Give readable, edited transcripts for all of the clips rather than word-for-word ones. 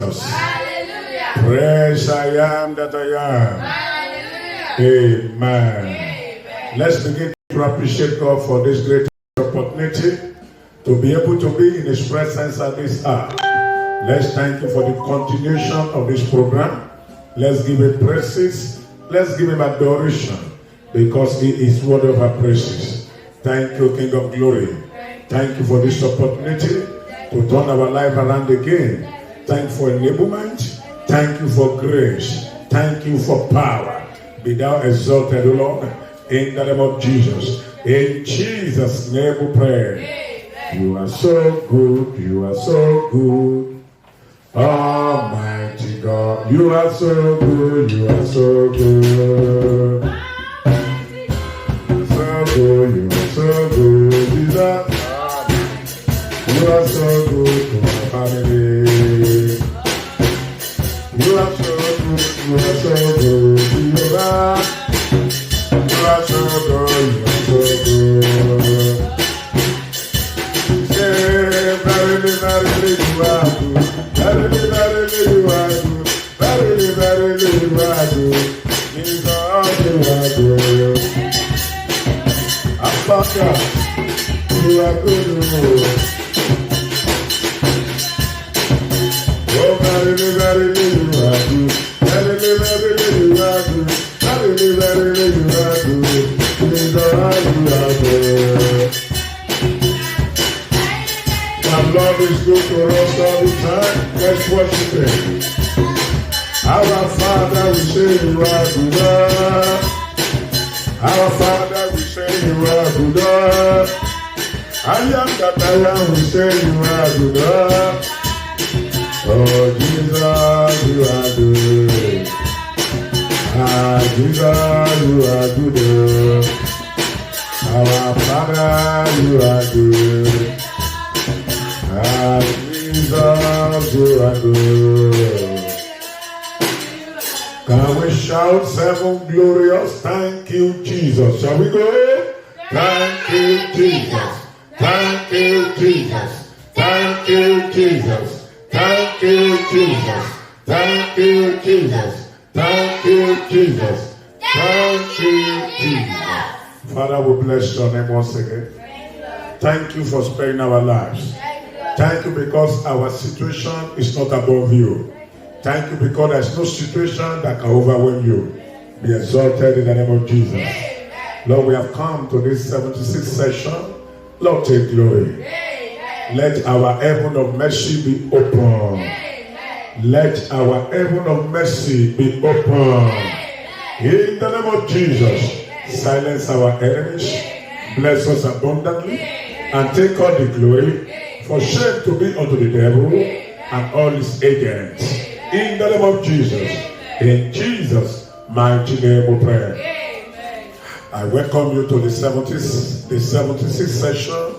Hallelujah. Praise I am that I am. Hallelujah. Amen. Amen. Let's begin to appreciate God for this great opportunity to be able to be in His presence at this hour. Let's thank Him for the continuation of this program. Let's give Him praises. Let's give Him adoration because He is worthy of our praises. Thank you, King of Glory. Thank you for this opportunity to turn our life around again. Thank you for enablement. Thank you for grace. Thank you for power. Be thou exalted, O Lord, in the name of Jesus. In Jesus' name we pray. You are so good. You are so good. Almighty God. You are so good. You are so good. So good. You are so good. Jesus. You are so good to my family. You are so good, you are so good, Jehovah. You are so good, you are so good. Say, verily, verily, you are good. Verily, verily, you are good. Verily, verily, you are good. Jesus, you are good. Apaka, you are good. Oh, verily, verily, you are good. Verily, verily, you are good. Verily, verily, you are good. Jesus, you are good. Our Lord is good to us all the time. Let's worship Him. Our Father, we say you are good. Our Father, we say you are good. I am that I am, we say you are good. Oh, Jesus, you are good. Ah, Jesus, you are good. Our Father, you are good. Ah, Jesus, you are good. Can we shout seven glorious? Thank you, Jesus. Shall we go? Thank you, Jesus. Thank you, Jesus. Thank you, Jesus. Thank you, Jesus. Thank you, Jesus. Thank you, Jesus. Thank you, Jesus. Father, we bless your name once again. Thank you for sparing our lives. Thank you because our situation is not above you. Thank you because there's no situation that can overwhelm you. Be exalted in the name of Jesus. Lord, we have come to this 76th session. Lord, take glory. Let our heaven of mercy be open. Let our heaven of mercy be open. In the name of Jesus, silence our enemies, bless us abundantly, and take all the glory. For shame to be unto the devil and all his agents. In the name of Jesus, in Jesus' mighty name we pray. I welcome you to the 76th session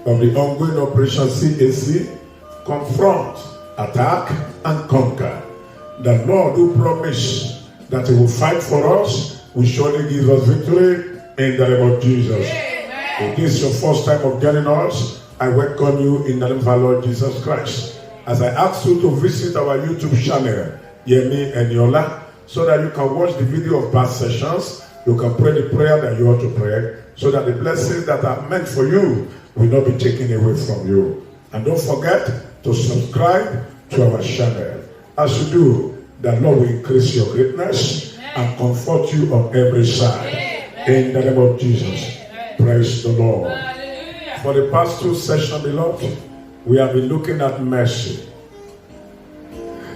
of the ongoing Operation CAC, Confront, Attack, and Conquer. The Lord who promised that He will fight for us will surely give us victory in the name of Jesus. If this is your first time of joining us, I welcome you in the name of our Lord Jesus Christ. As I ask you to visit our YouTube channel, Yemi Eniola, so that you can watch the video of past sessions, you can pray the prayer that you ought to pray, so that the blessings that are meant for you will not be taken away from you. And don't forget to subscribe to our channel. As you do, the Lord will increase your greatness and comfort you on every side. In the name of Jesus. Praise the Lord. For the past two sessions, beloved, we have been looking at mercy.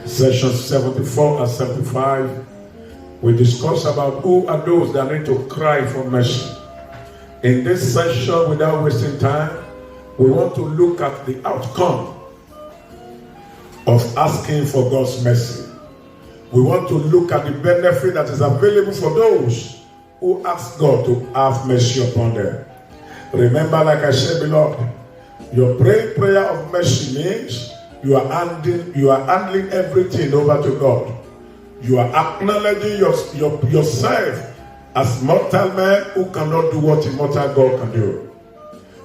Sessions 74 and 75, we discussed about who are those that need to cry for mercy. In this session, without wasting time, we want to look at the outcome of asking for God's mercy. We want to look at the benefit that is available for those who ask God to have mercy upon them. Remember, like I said, beloved, your prayer of mercy means you are handling everything over to God. You are acknowledging yourself as mortal man who cannot do what immortal God can do.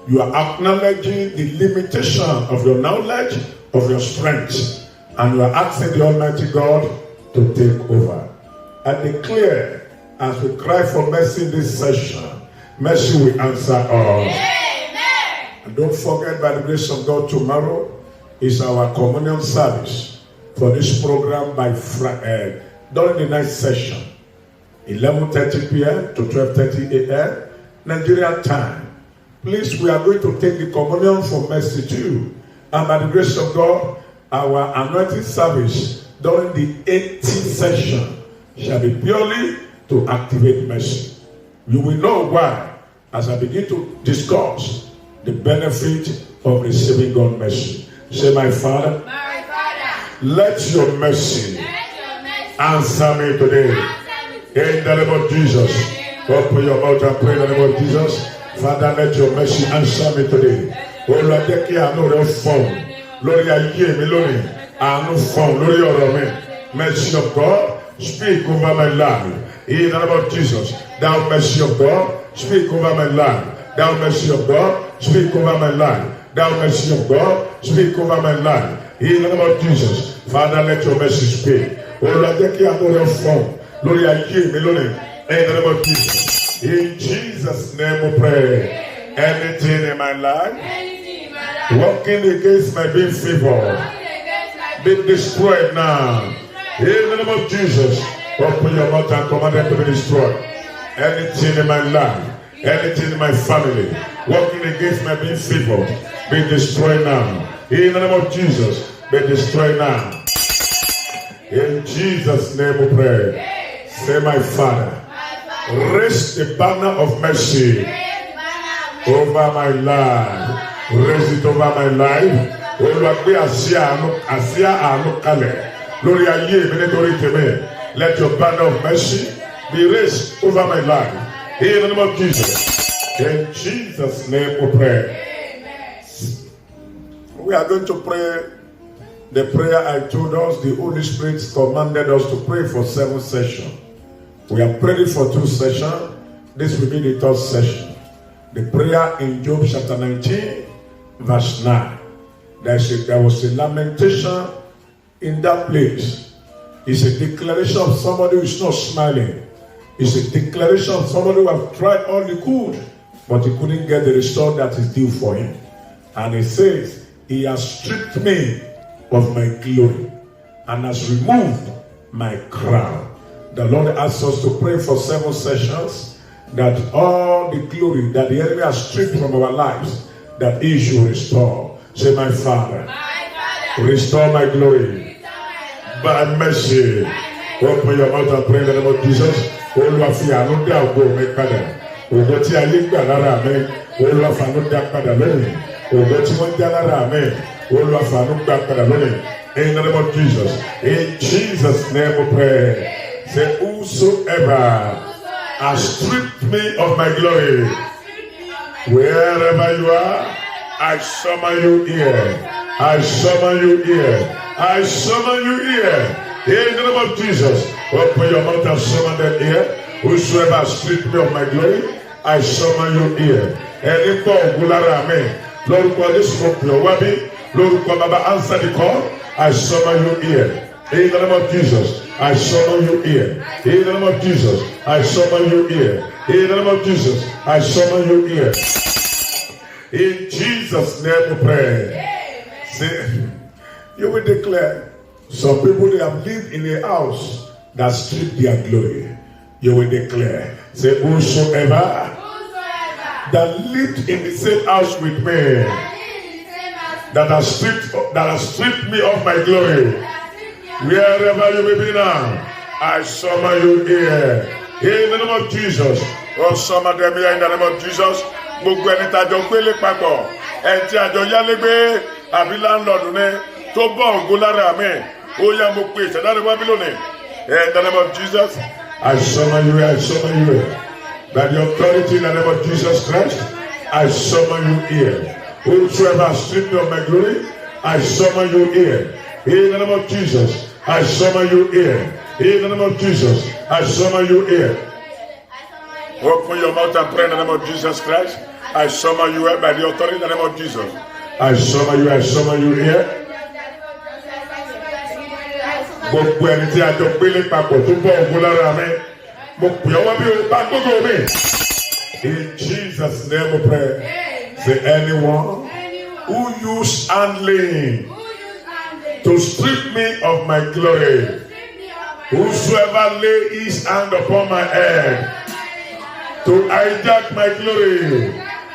You are acknowledging the limitation of your knowledge, of your strength. And you are asking the Almighty God to take over. I declare, as we cry for mercy in this session, mercy will answer all. And don't forget, by the grace of God, tomorrow is our communion service for this program during the night session, 11:30 p.m. to 12:30 a.m. Nigerian time. Please, we are going to take the communion for mercy too. And by the grace of God, our anointing service during the 80th session shall be purely to activate mercy. You will know why as I begin to discuss the benefit of receiving God's mercy. Say, my Father, let your mercy answer me today. In the name of Jesus. Open your mouth and pray in the name of Jesus. Father, let your mercy answer me today. Oh Lord, take care of no phone. Lord, I hear me, Lord. I no phone. Lord, your mercy of God, speak over my life. In the name of Jesus. Thou mercy of God, speak over my life. Thou mercy of God, speak over my life. Thou mercy of God, speak over my life. In the name of Jesus. Father, let your mercy speak. Oh Lord, take care of no phone. Lord, I hear me, Lord. In the name of Jesus. In Jesus' name we pray. Anything in my life working against my being favored, be destroyed now. In the name of Jesus, open your mouth and command them to be destroyed. Anything in my life, anything in my family working against my being favored, be destroyed now. In the name of Jesus, be destroyed now. In Jesus' name we pray. Say, my Father, raise the banner of mercy over my life. Raise it over my life. Let your banner of mercy be raised over my life. In the name of Jesus. In Jesus' name we pray. We are going to pray the prayer I told us. The Holy Spirit commanded us to pray for 7 sessions. We have prayed for 2 sessions. This will be the 3rd session. The prayer in Job chapter 19, verse 9. There was a lamentation in that place. It's a declaration of somebody who is not smiling. It's a declaration of somebody who has tried all he could, but he couldn't get the result that is due for him. And he says, he has stripped me of my glory and has removed my crown. The Lord asks us to pray for 7 sessions that all the glory that the enemy has stripped from our lives, that he should restore. Say, my Father, restore my glory by mercy. Open your mouth and pray in the name of Jesus. Olúwa fi àánú dá ògo mi padà. Ògo tí ayé gbà lára mi, Olúwa fi àánú dá padà lónìí. Ògo tí wọ́n dá lára mi, Olúwa fi àánú dá padà lónìí. In the name of Jesus. In Jesus' name we pray. Say, whosoever has stripped me of my glory, wherever you are, I summon you here. I summon you here. I summon you here. In the name of Jesus, open your mouth and summon them here. Whosoever has stripped me of my glory, I summon you here. Any call, Gulara me. Lord, call this smoke your wabi. Lord, call Baba, answer the call. I summon you here. In the name of Jesus, I summon you here. In the name of Jesus, I summon you here. In the name of Jesus, I summon you here. In Jesus' name we pray. Say, you will declare, some people, they have lived in a house that stripped their glory. You will declare, say, whosoever that lived in the same house with me, that has stripped me of my glory, wherever you may be now, I summon you here. In the name of Jesus. Oh, summon them here in the name of Jesus. Gbogbo ẹni tàjọ gbélé papọ̀, ẹni tí àjọ yálégbé àbí láńlọ́ọ̀dù ní tó bọ́ ògo lára mi, ó yá mo pe ìṣẹ̀dáre Bábílónì. In the name of Jesus, I summon you here, I summon you here. By the authority in the name of Jesus Christ, I summon you here. Whosoever has stripped me of my glory, I summon you here. In the name of Jesus, I summon you here. In the name of Jesus, I summon you here. Open your mouth and pray in the name of Jesus Christ. I summon you here by the authority in the name of Jesus. I summon you here. Gbogbo ẹni tí a jọ gbélé papọ̀ tó bọ́ ògùn lára mi. Mo pè ọwọ́ bí o bá gbogbo mi. In Jesus' name we pray. Say anyone who use handling to strip me of my glory. Whosoever lay his hand upon my head to hijack my glory,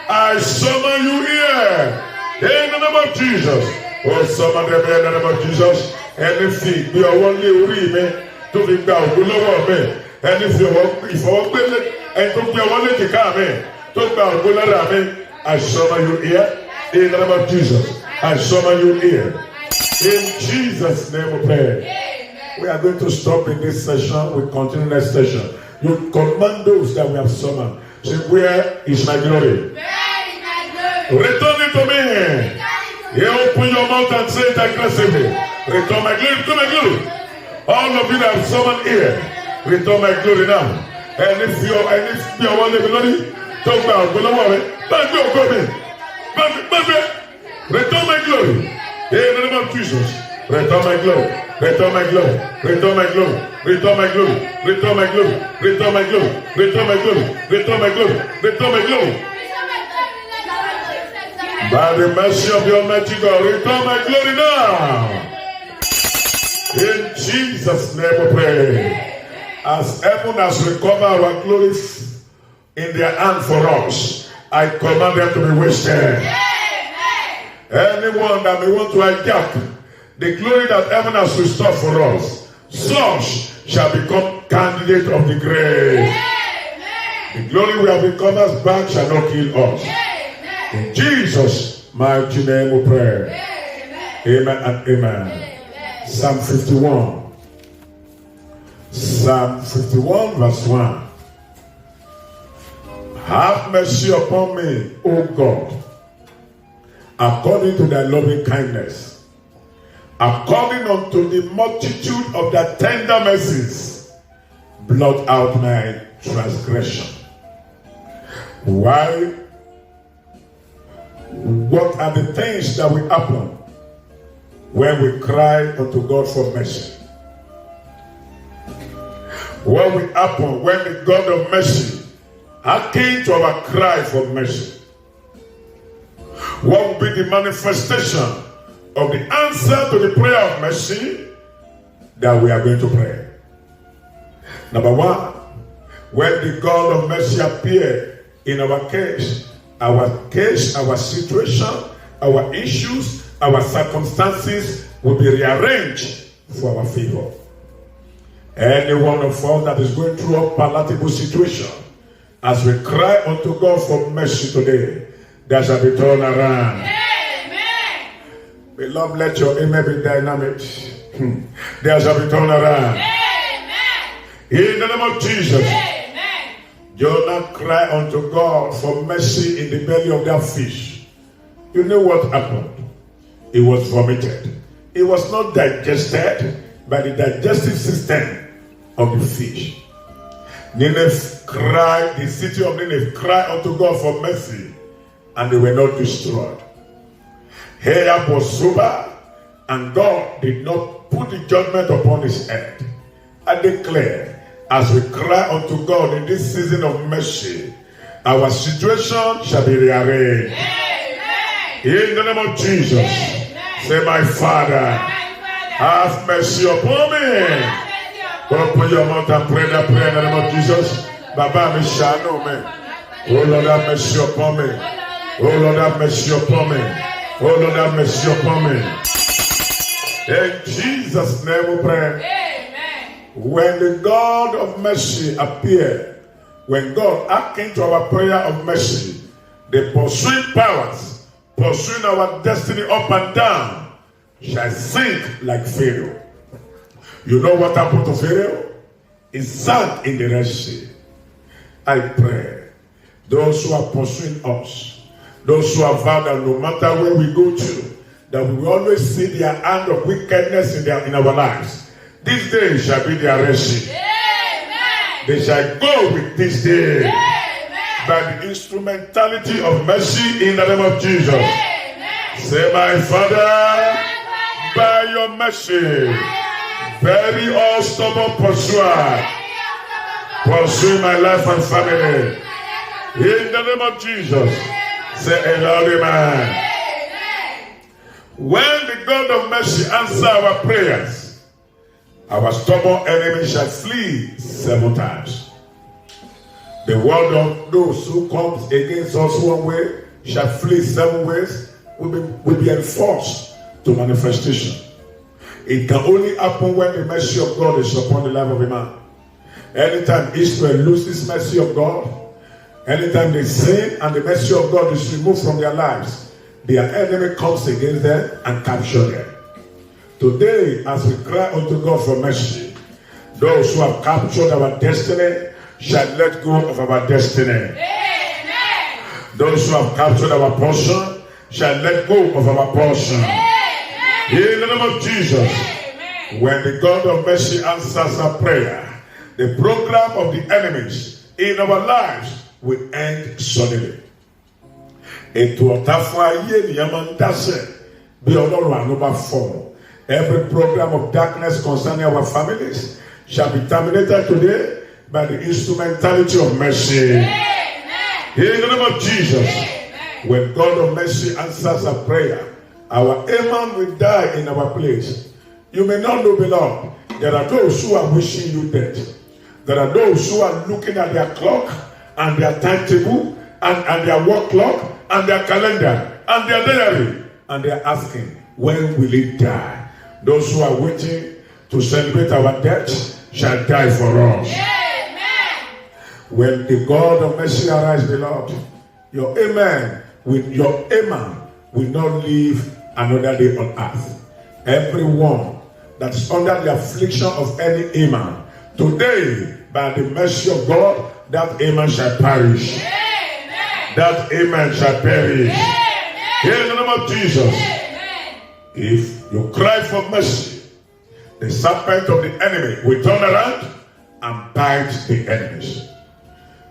I summon you here in the name of Jesus. Oh, summon them in the name of Jesus. Ẹni fi ìgbé ọwọ́ lé orí mi tó fi gba ògo lọ́wọ́ mi. Ẹni fi ìfọwọ́gbélé ẹni tó gbé ọwọ́ léjìká mi tó gba ògo lára mi. I summon you here in the name of Jesus. I summon you here. In Jesus' name we pray. We are going to stop in this session. We continue next session. You command those that we have summoned. Say, where is my glory? Return it to me. You open your mouth and say it aggressively. Return my glory. Return my glory. All of you that have summoned here, return my glory now. And if you want the glory, talk about glory. Return my glory. In the name of Jesus. Return my glory. Return my glory. Return my glory. Return my glory. Return my glory. Return my glory. Return my glory. Return my glory. Return my glory. By the mercy of the Almighty God, return my glory now. In Jesus' name we pray. As heaven has recovered our glory in their hand for us, I command them to be wasted. Anyone that may want to hijack the glory that heaven has restored for us, such shall become candidate of the grave. The glory we have recovered back shall not kill us. In Jesus' mighty name we pray. Amen and amen. Psalm 51. Psalm 51 verse 1. Have mercy upon me, O God, according to thy loving kindness, according unto the multitude of thy tender mercies, blot out my transgression. Why? What are the things that will happen when we cry unto God for mercy? What will happen when the God of mercy hearkens to our cry for mercy? What will be the manifestation of the answer to the prayer of mercy that we are going to pray? Number one, when the God of mercy appears in our case, our situation, our issues, our circumstances will be rearranged for our favor. Any one of us that is going through a palatable situation, as we cry unto God for mercy today, there shall be turned around. Amen. Beloved, let your amen be dynamic. There shall be turned around. Amen. In the name of Jesus. Amen. Jonah cried unto God for mercy in the belly of that fish. You know what happened? It was vomited. It was not digested by the digestive system of the fish. Nineveh cried, the city of Nineveh cried unto God for mercy, and they were not destroyed. Ahab was sober, and God did not put the judgment upon his head. I declare, as we cry unto God in this season of mercy, our situation shall be rearranged. Amen. In the name of Jesus. Amen. Say, my Father, have mercy upon me. Open your mouth and pray that prayer in the name of Jesus. Baba, me shall me. Oh Lord, have mercy upon me. Oh Lord, have mercy upon me. Oh Lord, have mercy upon me. In Jesus' name we pray. Amen. When the God of mercy appeared, when God hearkened to our prayer of mercy, the pursuing powers, pursuing our destiny up and down, shall sink like Pharaoh. You know what happened to Pharaoh? He sank in the Red Sea. I pray, those who are pursuing us, those who have vowed that no matter where we go to, that we will always see their hand of wickedness in our lives. This day shall be their Red Sea. Amen. They shall go with this day. Amen. By the instrumentality of mercy in the name of Jesus. Amen. Say, my Father, by your mercy, Bury all stubborn pursuer pursuing my life and family. In the name of Jesus, say a loud amen. When the God of mercy answers our prayers, our stubborn enemy shall flee 7 times. The word of those who comes against us one way shall flee 7 ways will be enforced to manifestation. It can only happen when the mercy of God is upon the life of a man. Anytime Israel loses mercy of God, anytime they sin and the mercy of God is removed from their lives, their enemy comes against them and captures them. Today, as we cry unto God for mercy, those who have captured our destiny shall let go of our destiny. Amen. Those who have captured our portion shall let go of our portion. Amen. In the name of Jesus. Amen. When the God of mercy answers our prayer, the program of the enemies in our lives will end suddenly. Every program of darkness concerning our families shall be terminated today by the instrumentality of mercy. Amen. In the name of Jesus. Amen. When God of mercy answers a prayer, our amen will die in our place. You may not know, beloved, there are those who are wishing you dead. There are those who are looking at their clock and their timetable and their work clock and their calendar and their diary, and they are asking, when will it die? Those who are waiting to celebrate our death shall die for us. Amen. When the God of mercy arises, beloved, your amen will not live another day on earth. Everyone that is under the affliction of any amen, today, by the mercy of God, that amen shall perish. Amen. That amen shall perish. Amen. In the name of Jesus. Amen. If you cry for mercy, the serpent of the enemy will turn around and bite the enemies.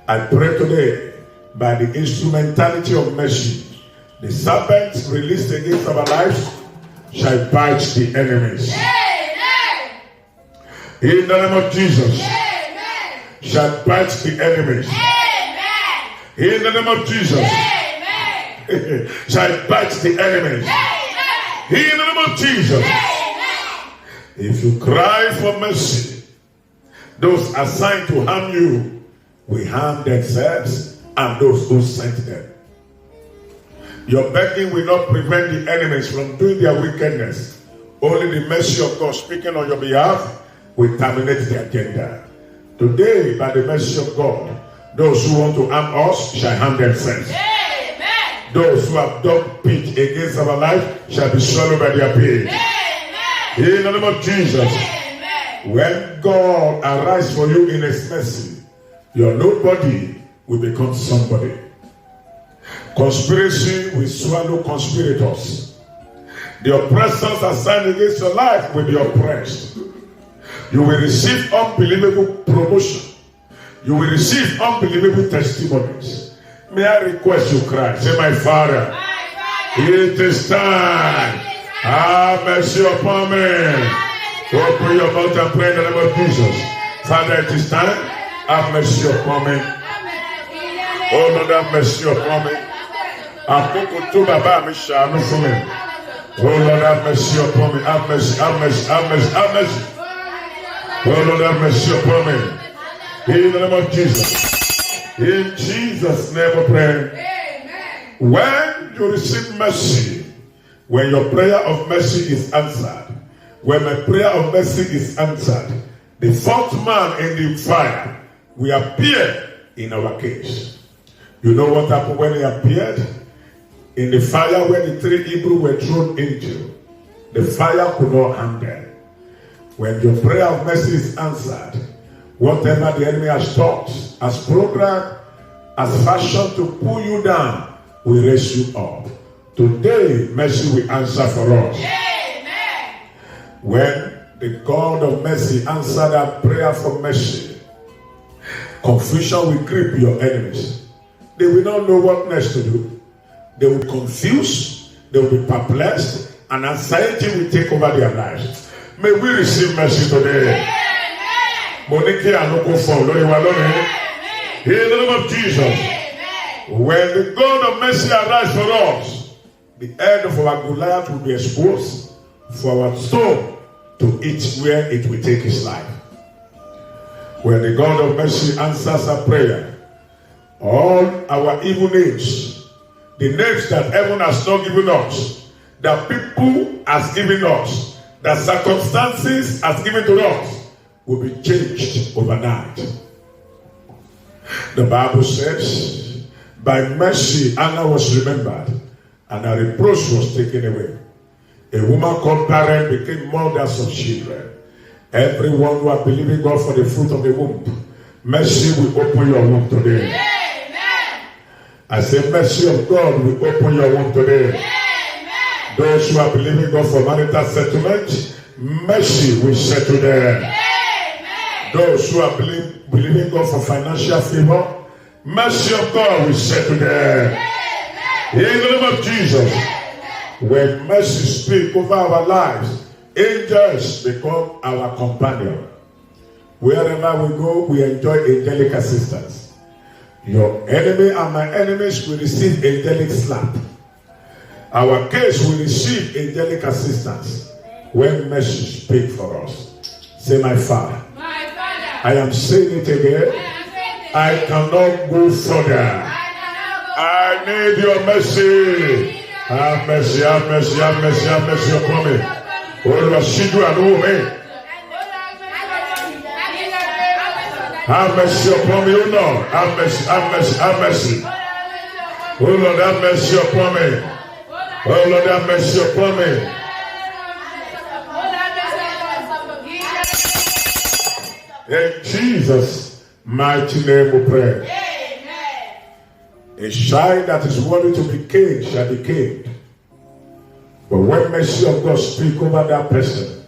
I pray today, by the instrumentality of mercy, the serpent released against our lives shall bite the enemies. Amen. In the name of Jesus. Amen. Shall bite the enemies. Amen. In the name of Jesus. Amen. Shall bite the enemies. Amen. In the name of Jesus. Amen. If you cry for mercy, those assigned to harm you will harm themselves and those who sent them. Your begging will not prevent the enemies from doing their wickedness. Only the mercy of God speaking on your behalf will terminate the agenda. Today, by the mercy of God, those who want to harm us shall harm themselves. Amen. Those who have dug pit against our life shall be swallowed by their pain. Amen. In the name of Jesus. Amen. When God arises for you in His mercy, your nobody will become somebody. Conspiracy will swallow conspirators. The oppressors assigned against your life will be oppressed. You will receive unbelievable promotion. You will receive unbelievable testimonies. May I request you cry? Say, my Father, it is time. Have mercy upon me. Open your mouth and pray in the name of Jesus. Father, it is time. Have mercy upon me. Oh Lord, have mercy upon me. Àkókò tó bàbá mi ṣàánú fún mi. Oh Lord, have mercy upon me. Have mercy, have mercy, have mercy, have mercy. Oh Lord, have mercy upon me. In the name of Jesus. In Jesus' name we pray. Amen. When you receive mercy, when your prayer of mercy is answered, when my prayer of mercy is answered, the fourth man in the fire will appear in our case. You know what happened when he appeared? In the fire where the 3 Hebrews were thrown into, the fire could not harm them. When your prayer of mercy is answered, whatever the enemy has taught, has programmed, has fashioned to pull you down, will raise you up. Today, mercy will answer for us. Amen. When the God of mercy answered our prayer for mercy, confusion will grip your enemies. They will not know what next to do. They will confuse, they will be perplexed, and anxiety will take over their lives. May we receive mercy today. Monique Anoko from Lord Walone. In the name of Jesus. When the God of mercy arises for us, the head of our Goliath will be exposed for our stone to eat where it will take his life. When the God of mercy answers our prayer, all our evil names, the names that heaven has not given us, that people has given us, that circumstances has given to us, will be changed overnight. The Bible says, by mercy Anna was remembered, and her reproach was taken away. A woman called Karen became mothers of children. Everyone who are believing God for the fruit of the womb, mercy will open your womb today. Amen. I say mercy of God will open your womb today. Amen. Those who are believing God for marital settlement, mercy will settle them. Amen. Those who are believing God for financial favor, mercy of God will settle them. Amen. In the name of Jesus. Amen. When mercy speaks over our lives, angels become our companion. Wherever we go, we enjoy angelic assistance. Your enemy and my enemies will receive angelic slap. Our case will receive angelic assistance when mercy speaks for us. Say, my Father. My Father. I am saying it again. I cannot go further. I need your mercy. Have mercy, have mercy, have mercy, have mercy upon me. Have mercy upon me, oh Lord. Have mercy, have mercy, have mercy. Oh Lord, have mercy upon me. Oh Lord, have mercy upon me. In Jesus' mighty name we pray. A child that is worthy to be caned shall be caned. But when mercy of God speak over that person,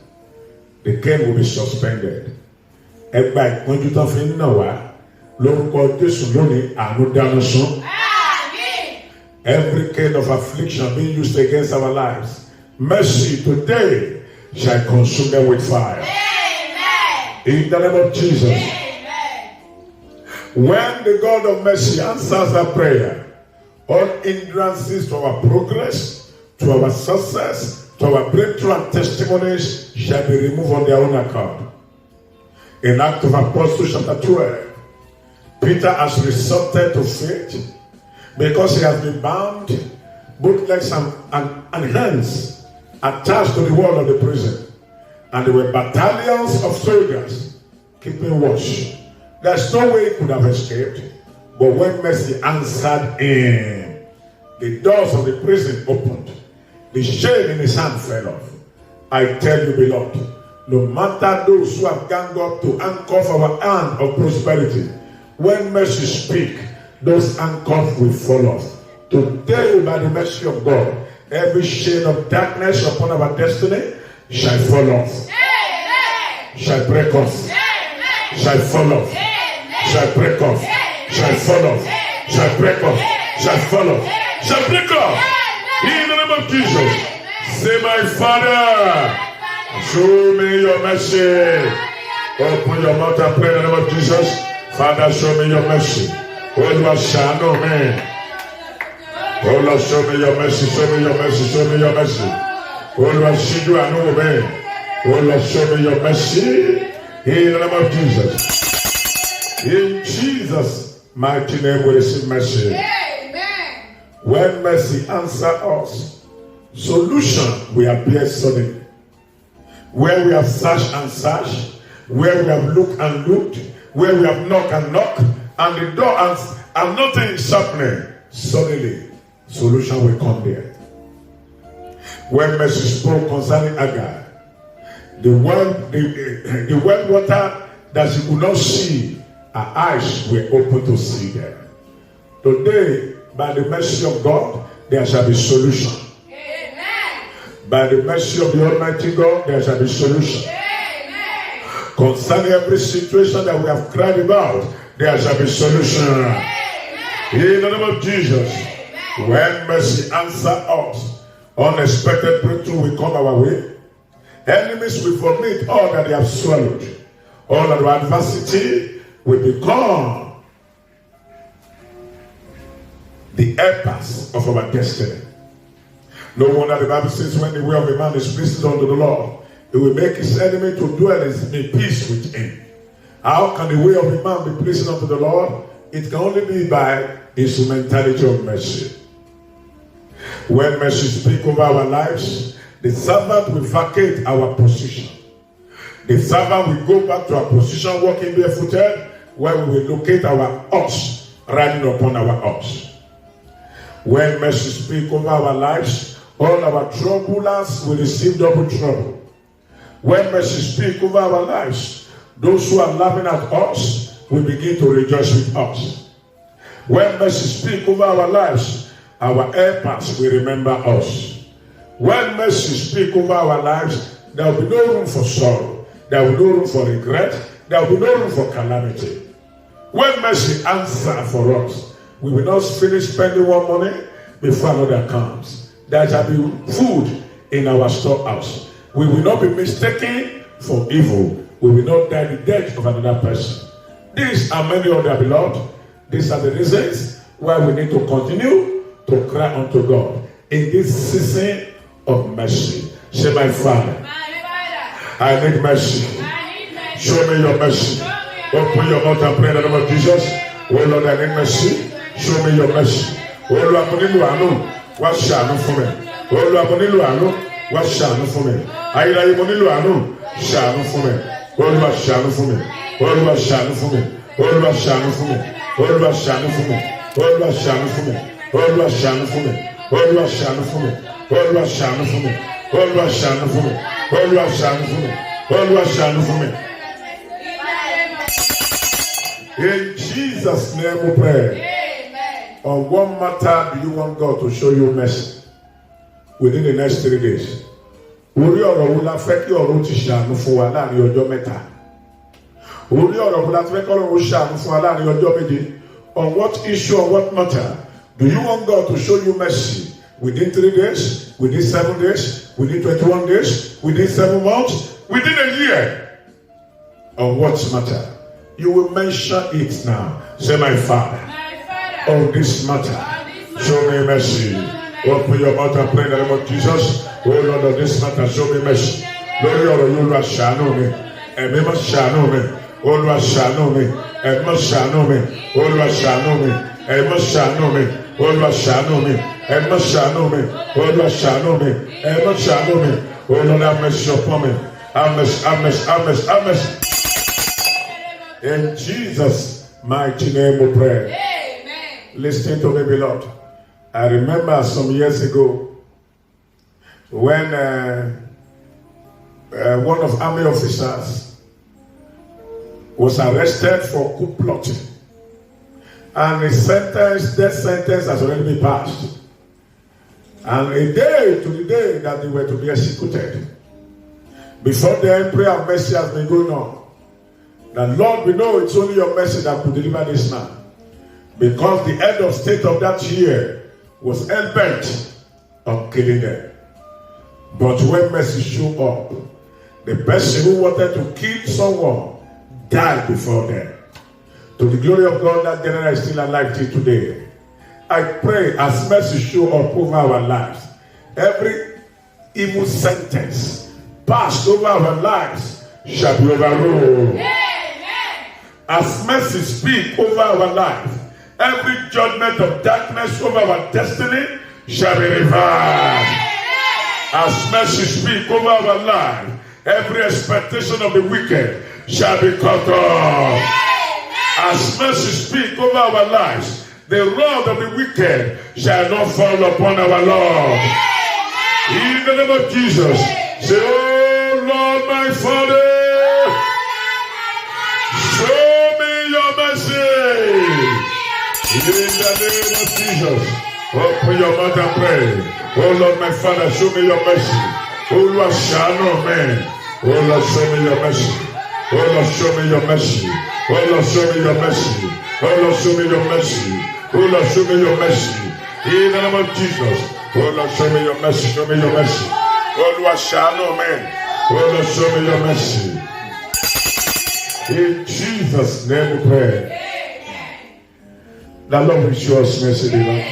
the cane will be suspended. Every cane of affliction being used against our lives, mercy today shall consume them with fire. Amen. In the name of Jesus. Amen. When the God of mercy answers our prayer, all hindrances to our progress, to our success, to our breakthrough and testimonies shall be removed on their own account. In Acts of Apostles chapter 12, Peter has resorted to faith because he has been bound, both legs and hands attached to the wall of the prison. And there were battalions of soldiers keeping watch. There's no way he could have escaped. But when mercy answered him, the doors of the prison opened. The chain in his hand fell off. I tell you, beloved, no matter those who have ganged up to handcuff our hand of prosperity, when mercy speak, those handcuffs will fall off. Today, by the mercy of God, every chain of darkness upon our destiny shall fall off. Amen. Shall break off. Amen. Shall fall off. Amen. Shall break off. Amen. Shall fall off. Amen. Shall break off. Amen. Shall fall off. Amen. Shall break off. Amen. In the name of Jesus. Amen. Say, my Father, show me your mercy. Open your mouth and pray in the name of Jesus. Father, show me your mercy. Oh Lord, shadow me. Oh Lord, show me your mercy. Show me your mercy. Show me your mercy. Oh Lord, see you and know me. Oh Lord, show me your mercy. In the name of Jesus. In Jesus' mighty name we receive mercy. Amen. When mercy answers us, solution will appear suddenly. Where we have searched and searched, where we have looked and looked, where we have knocked and knocked, and the door and nothing is happening, suddenly solution will come there. When mercy spoke concerning Agar, the well water that she could not see, her eyes were open to see them. Today, by the mercy of God, there shall be solution. Amen. By the mercy of the Almighty God, there shall be solution. Amen. Concerning every situation that we have cried about, there shall be solution. Amen. In the name of Jesus. Amen. When mercy answers us, unexpected breakthrough will come our way. Enemies will vomit all that they have swallowed. All of our adversity will become the helpers of our destiny. No wonder the Bible says when the way of a man is pleasing unto the Lord, he will make his enemy to dwell in peace with him. How can the way of a man be pleasing unto the Lord? It can only be by instrumentality of mercy. When mercy speaks over our lives, the servant will vacate our position. The servant will go back to our position walking barefooted, where we will locate our ox riding upon our ox. When mercy speaks over our lives, all our troublers will receive double trouble. When mercy speaks over our lives, those who are laughing at us will begin to rejoice with us. When mercy speaks over our lives, our helpers will remember us. When mercy speaks over our lives, there will be no room for sorrow. There will be no room for regret. There will be no room for calamity. When mercy answers for us, we will not finish spending one money before another comes. There shall be food in our storehouse. We will not be mistaken for evil. We will not die the death of another person. These are many other beloved. These are the reasons why we need to continue to cry unto God in this season of mercy. Say, my Father, I need mercy. Show me your mercy. Open your mouth and pray in the name of Jesus. Oh Lord, I need mercy. Show me your mercy. Oh Lord, mo nílò àánú. Wá ṣàánú fún mi. Oh Lord, mo nílò àánú. Wá ṣàánú fún mi. Ayérayé, mo nílò àánú. Ṣàánú fún mi. Oh Lord, ṣàánú fún mi. Oh Lord, ṣàánú fún mi. Oh Lord, ṣàánú fún mi. Oh Lord, ṣàánú fún mi. Oh Lord, ṣàánú fún mi. Oh Lord, ṣàánú fún mi. Oh Lord, ṣàánú fún mi. Oh Lord, ṣàánú fún mi. Oh Lord, ṣàánú fún mi. Oh Lord, ṣàánú fún mi. Oh Lord, ṣàánú fún mi. In Jesus' name we pray. Amen. On what matter do you want God to show you mercy within the next 3 days? Orí ọ̀rọ̀ wo la fẹ́ kí ọ̀run ti ṣàánú fún wa láàrin ọjọ́ mẹ́ta? Orí ọ̀rọ̀ wo la fẹ́ kí ọ̀run ṣàánú fún wa láàrin ọjọ́ méje? On what issue, on what matter do you want God to show you mercy within 3 days, within 7 days, within 21 days, within 7 months, within a year? On what matter? You will mention it now. Say, my Father, on this matter, show me mercy. Open your mouth and pray in the name of Jesus. Oh Lord, on this matter, show me mercy. Lord, you are ṣàánú mi. Ẹ̀mí máa ṣàánú mi. Olúwa ṣàánú mi. Ẹ̀mí máa ṣàánú mi. Olúwa ṣàánú mi. Ẹ̀mí máa ṣàánú mi. Olúwa ṣàánú mi. Ẹ̀mí máa ṣàánú mi. Olúwa ṣàánú mi. Ẹ̀mí máa ṣàánú mi. Oh Lord, have mercy upon me. Have mercy, have mercy, have mercy, have mercy. In Jesus' mighty name we pray. Amen. Listen to me, beloved. I remember some years ago when one of army officers was arrested for coup plotting, and his death sentence has already been passed. And a day to the day that they were to be executed. Before then, prayer of mercy has been going on. That Lord, we know it's only your mercy that could deliver this man. Because the head of state of that year was hell-bent on killing them. But when mercy showed up, the person who wanted to kill someone died before them. To the glory of God, that general is still alive till today. I pray as mercy show up over our lives, every evil sentence passed over our lives shall be overruled. As mercy speak over our life, every judgment of darkness over our destiny shall be reversed. As mercy speak over our life, every expectation of the wicked shall be cut off. As mercy speak over our lives, the rod of the wicked shall not fall upon our Lord. In the name of Jesus, say, oh Lord, my Father, show me your mercy. In the name of Jesus, open your mouth and pray. Oh Lord, my Father, show me your mercy. Oh Lord, ṣàánú mi. Oh Lord, show me your mercy. Oh Lord, show me your mercy. Oh Lord, show me your mercy. Oh Lord, show me your mercy. Oh Lord, show me your mercy. In the name of Jesus. Oh Lord, show me your mercy. Show me your mercy. Oh Lord, ṣàánú mi. Oh Lord, show me your mercy. In Jesus' name we pray. The Lord will show us mercy, beloved.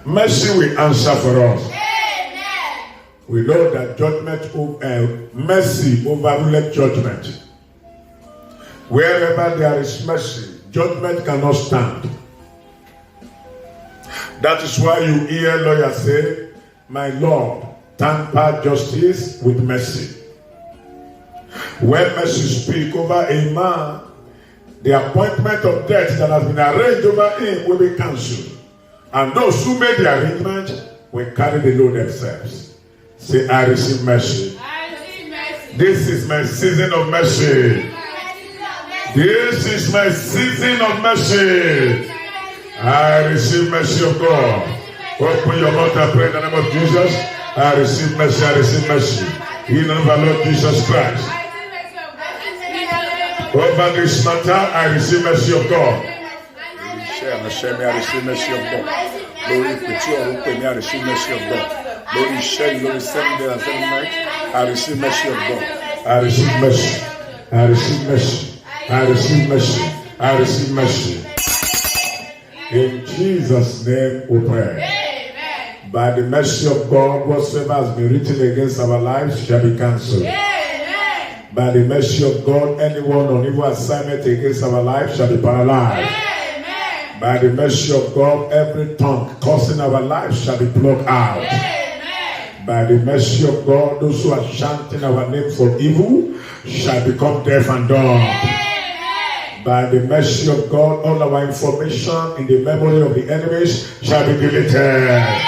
Mercy will answer for us. We know that mercy overrules judgment. Wherever there is mercy, judgment cannot stand. That is why you hear lawyers say, my Lord, temper justice with mercy. When mercy speaks over a man, the appointment of death that has been arranged over him will be cancelled. And those who made the arrangement will carry the load themselves. Say, I receive mercy. I receive mercy. This is my season of mercy. This is my season of mercy. I receive mercy of God. Open your mouth and pray in the name of Jesus. I receive mercy. I receive mercy. In the name of our Lord Jesus Christ. Over this matter, I receive mercy of God. I receive mercy of God. Lord, I receive mercy of God. Lord, you share, Lord, 7 days and 7 nights. I receive mercy of God. I receive mercy. I receive mercy. I receive mercy. I receive mercy. In Jesus' name we pray. Amen. By the mercy of God, whatsoever has been written against our lives shall be cancelled. Amen. By the mercy of God, anyone on evil assignment against our lives shall be paralyzed. Amen. By the mercy of God, every tongue cursing our lives shall be plucked out. Amen. By the mercy of God, those who are chanting our name for evil shall become deaf and dumb. Amen. By the mercy of God, all our information in the memory of the enemies shall be deleted. Amen.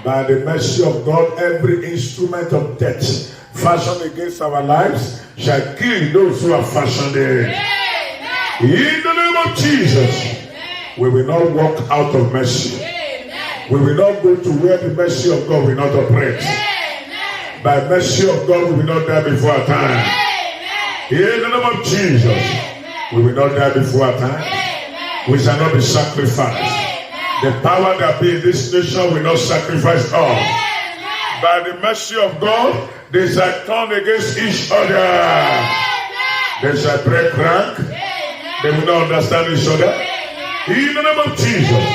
By the mercy of God, every instrument of death fashioned against our lives shall kill those who are fashioned it. Amen. In the name of Jesus, we will not walk out of mercy. Amen. We will not go to where the mercy of God will not operate. Amen. By mercy of God, we will not die before our time. Amen. In the name of Jesus, we will not die before our time. Amen. We shall not be sacrificed. Amen. The power that be in this nation will not sacrifice us. Amen. By the mercy of God, they shall turn against each other. Amen. They shall break rank. Amen. They will not understand each other. Amen. In the name of Jesus,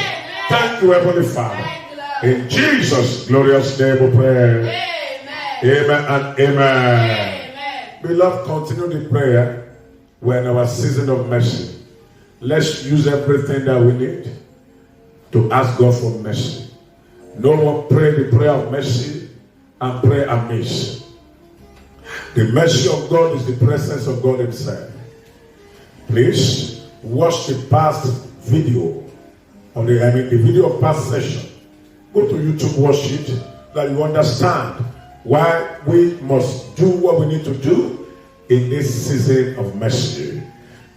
thank you, Heavenly Father. In Jesus' glorious name we pray. Amen. Amen and amen. Amen. Beloved, continue the prayer. We're in our season of mercy. Let's use everything that we need to ask God for mercy. No one pray the prayer of mercy and pray amiss. The mercy of God is the presence of God Himself. Please watch the past video of the video of past session. Go to YouTube, watch it, that you understand why we must do what we need to do in this season of mercy.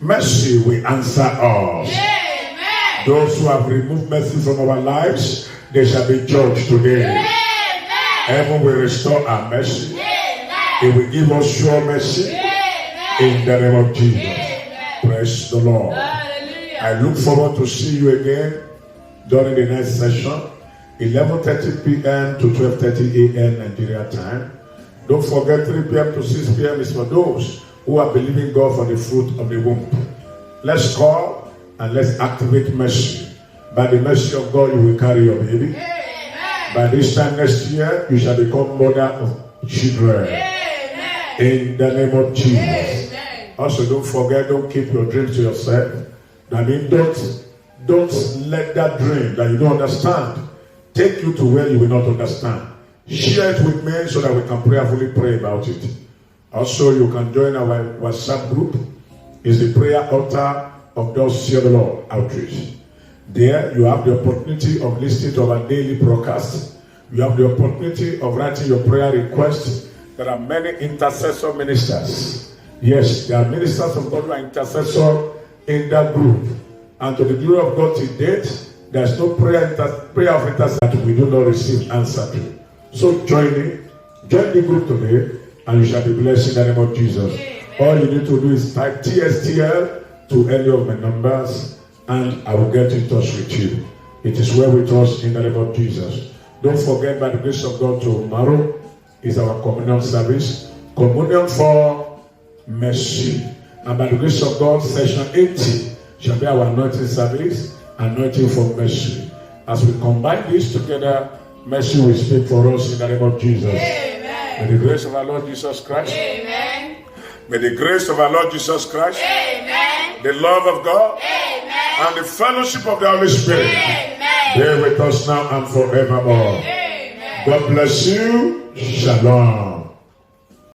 Mercy will answer us. Amen. Those who have removed mercy from our lives, they shall be judged today. Amen. Heaven will restore our mercy. Amen. It will give us sure mercy in the name of Jesus. Amen. Praise the Lord. Hallelujah. I look forward to see you again during the next session, 11:30 p.m. to 12:30 a.m. Nigeria time. Don't forget 3 p.m. to 6 p.m. is for those who are believing God for the fruit of the womb. Let's call and let's activate mercy. By the mercy of God, you will carry your baby. Amen. By this time next year, you shall become mother of children. Amen. In the name of Jesus. Amen. Also, don't forget, don't keep your dreams to yourself. I mean, don't let that dream that you don't understand take you to where you will not understand. Share it with me so that we can prayerfully pray about it. Also, you can join our WhatsApp group. It's the prayer altar of Thus Saith the Lord outreach. There, you have the opportunity of listening to our daily broadcast. You have the opportunity of writing your prayer requests. There are many intercessor ministers. Yes, there are ministers of God who are intercessor in that group. And to the glory of God to date, there's no prayer of intercession that we do not receive answer to. So join the group today, and you shall be blessed in the name of Jesus. All you need to do is type TSTL to any of my numbers, and I will get in touch with you. It is well with us in the name of Jesus. Don't forget, by the grace of God, tomorrow is our communion service. Communion for mercy. And by the grace of God, session 80 shall be our anointing service, anointing for mercy. As we combine this together, mercy will speak for us in the name of Jesus. Amen. May the grace of our Lord Jesus Christ. Amen. May the grace of our Lord Jesus Christ. Amen. The love of God. Amen. And the fellowship of the Holy Spirit. Amen. Be with us now and forevermore. Amen. God bless you. Shalom.